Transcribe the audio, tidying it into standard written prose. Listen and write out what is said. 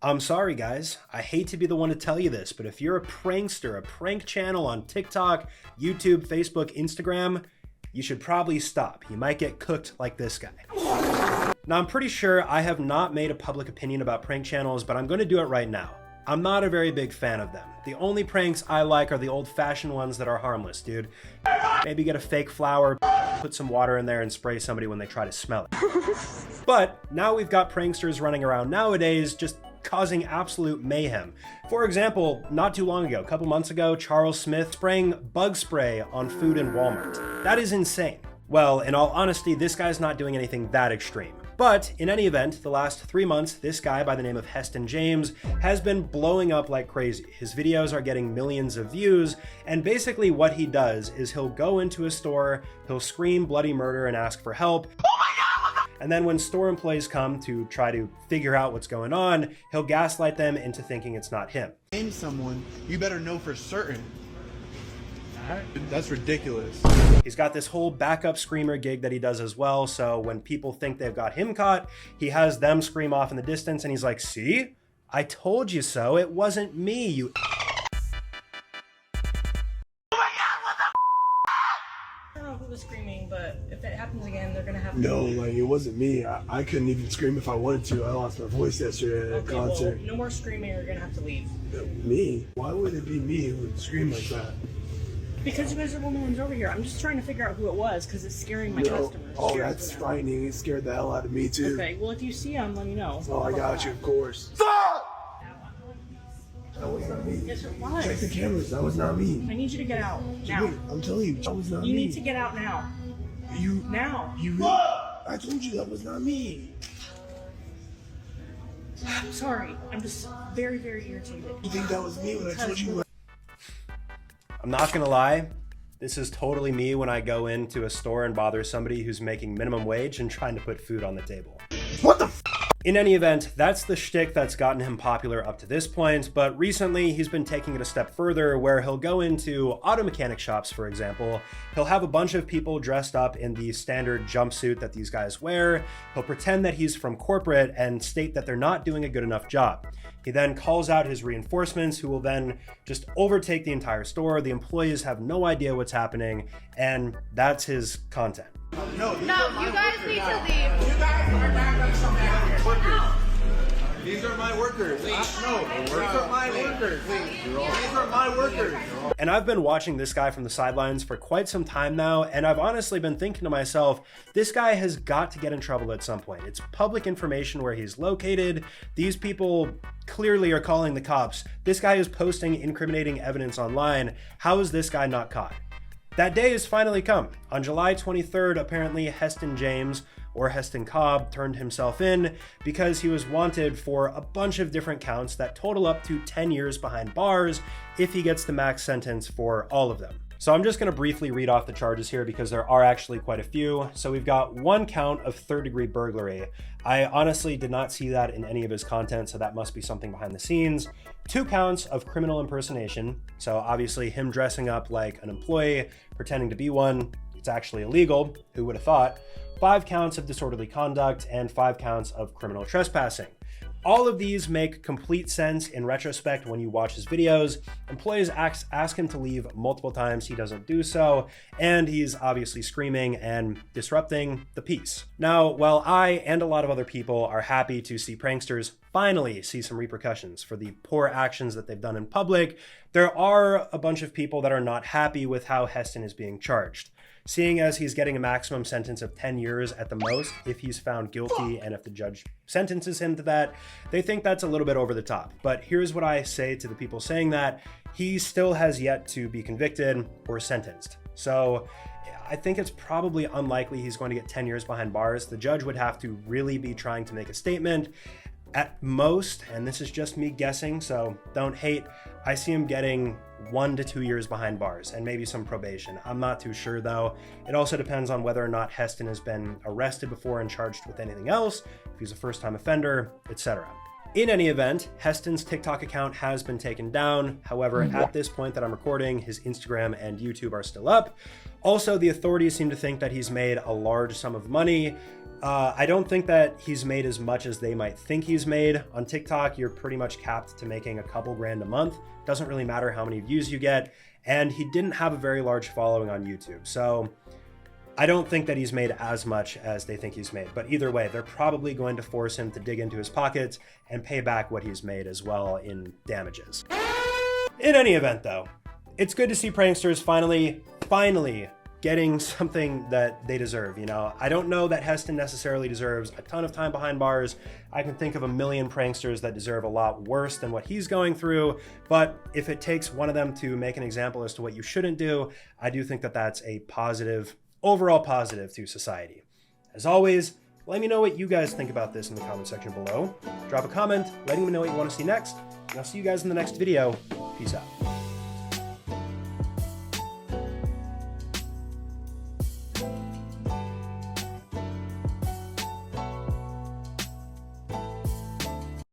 I'm sorry, guys. I hate to be the one to tell you this, but if you're a prankster, a prank channel on TikTok, YouTube, Facebook, Instagram, you should probably stop. You might get cooked like this guy. Now, I'm pretty sure I have not made a public opinion about prank channels, but I'm going to do it right now. I'm not a very big fan of them. The only pranks I like are the old-fashioned ones that are harmless, dude. Maybe get a fake flower, put some water in there, and spray somebody when they try to smell it. But now we've got pranksters running around nowadays just causing absolute mayhem. For example, not too long ago, a couple months ago, Charles Smith spraying bug spray on food in Walmart. That is insane. Well, in all honesty, this guy's not doing anything that extreme. But in any event, the last 3 months, this guy by the name of Heston James has been blowing up like crazy. His videos are getting millions of views, and basically what he does is he'll go into a store, he'll scream bloody murder and ask for help. And then when store employees come to try to figure out what's going on, he'll gaslight them into thinking it's not him. Name someone, you better know for certain. That's ridiculous. He's got this whole backup screamer gig that he does as well, so when people think they've got him caught, he has them scream off in the distance and he's like, "See? I told you so. It wasn't me, you..." Was screaming, but if it happens again, they're gonna have to... No, like, it wasn't me. I couldn't even scream if I wanted to. I lost my voice yesterday at a concert. Well, no more screaming, you're gonna have to leave. Me? Why would it be me who would scream like that? Because you guys are the only ones over here. I'm just trying to figure out who it was, because it's scaring my customers. Oh, that's frightening. It scared the hell out of me, too. Okay, well, if you see him, let me know. Oh, I got you, of course. That was not me. Yes, it was. Check the cameras. That was not me. I need you to get out now. I'm telling you, that was not me. You need to get out now. Now. I told you that was not me. I'm sorry. I'm just very, very irritated. You think that was me when I told you? I'm not gonna lie, this is totally me when I go into a store and bother somebody who's making minimum wage and trying to put food on the table. What the In any event, that's the shtick that's gotten him popular up to this point, but recently he's been taking it a step further where he'll go into auto mechanic shops, for example. He'll have a bunch of people dressed up in the standard jumpsuit that these guys wear. He'll pretend that he's from corporate and state that they're not doing a good enough job. He then calls out his reinforcements, who will then just overtake the entire store. The employees have no idea what's happening, and that's his content. No, you guys need to leave. You guys are backup workers. These are my workers. No, these are my workers. These are my workers. And I've been watching this guy from the sidelines for quite some time now, and I've honestly been thinking to myself, this guy has got to get in trouble at some point. It's public information where he's located. These people clearly are calling the cops. This guy is posting incriminating evidence online. How is this guy not caught? That day has finally come. On July 23rd, apparently Heston James, or Heston Cobb, turned himself in because he was wanted for a bunch of different counts that total up to 10 years behind bars if he gets the max sentence for all of them. So I'm just going to briefly read off the charges here because there are actually quite a few. So we've got 1 count of third-degree burglary. I honestly did not see that in any of his content, so that must be something behind the scenes. 2 counts of criminal impersonation. So obviously him dressing up like an employee, pretending to be one. It's actually illegal. Who would have thought? 5 counts of disorderly conduct and 5 counts of criminal trespassing. All of these make complete sense in retrospect when you watch his videos. Employees ask him to leave multiple times, he doesn't do so, and he's obviously screaming and disrupting the peace. Now, while I and a lot of other people are happy to see pranksters finally see some repercussions for the poor actions that they've done in public, there are a bunch of people that are not happy with how Heston is being charged. Seeing as he's getting a maximum sentence of 10 years at the most if he's found guilty and if the judge sentences him to that, they think that's a little bit over the top. But here's what I say to the people saying that: he still has yet to be convicted or sentenced. So I think it's probably unlikely he's going to get 10 years behind bars. The judge would have to really be trying to make a statement. At most, and this is just me guessing, so don't hate, I see him getting 1 to 2 years behind bars and maybe some probation. I'm not too sure though. It also depends on whether or not Heston has been arrested before and charged with anything else, if he's a first-time offender, etc. In any event, Heston's TikTok account has been taken down. However, at this point that I'm recording, his Instagram and YouTube are still up. Also, the authorities seem to think that he's made a large sum of money. I don't think that he's made as much as they might think he's made. On TikTok, you're pretty much capped to making a couple grand a month. Doesn't really matter how many views you get. And he didn't have a very large following on YouTube. So I don't think that he's made as much as they think he's made. But either way, they're probably going to force him to dig into his pockets and pay back what he's made as well in damages. In any event, though, it's good to see pranksters finally getting something that they deserve, you know? I don't know that Heston necessarily deserves a ton of time behind bars. I can think of a million pranksters that deserve a lot worse than what he's going through, but if it takes one of them to make an example as to what you shouldn't do, I do think that that's a positive, overall positive to society. As always, let me know what you guys think about this in the comment section below. Drop a comment, letting me know what you want to see next, and I'll see you guys in the next video. Peace out.